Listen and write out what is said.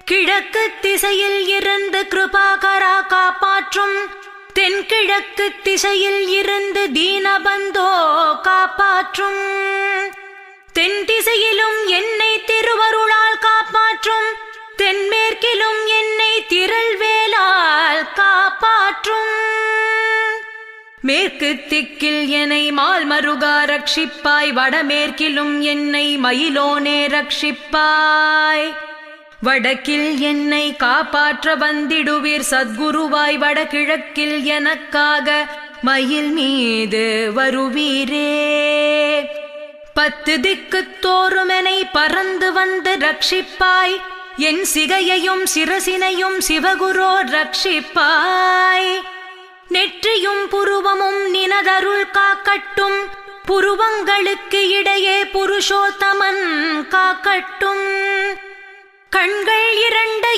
கிழக்கு திசையில் இருந்து கிருபாகரா காப்பாற்றும், தென்கிழக்கு திசையில் இருந்து தீனபந்தோ காப்பாற்றும், தென் திசையிலும் என்னை திருவருளால் காப்பாற்றும், தென்மேற்கிலும் என்னை திரள்வேலால் காப்பாற்றும், மேற்கு திக்கில் என்னை மால்மருகா ரட்சிப்பாய், வடமேற்கிலும் என்னை மயிலோனே ரட்சிப்பாய், வடக்கில் என்னை காப்பாற்ற வந்திடுவீர் சத்குருவாய், வடகிழக்கில் எனக்காக மயில் மீது வருவீரே, 10 திக்கு தோறுமெனை பறந்து வந்து ரட்சிப்பாய், என் சிகையையும் சிரசினையும் சிவகுரோ ரட்சிப்பாய், நெற்றியும் புருவமும் நினதருள் காக்கட்டும், புருவங்களுக்கு இடையே புருஷோத்தமன் காக்கட்டும், கண்கள் 2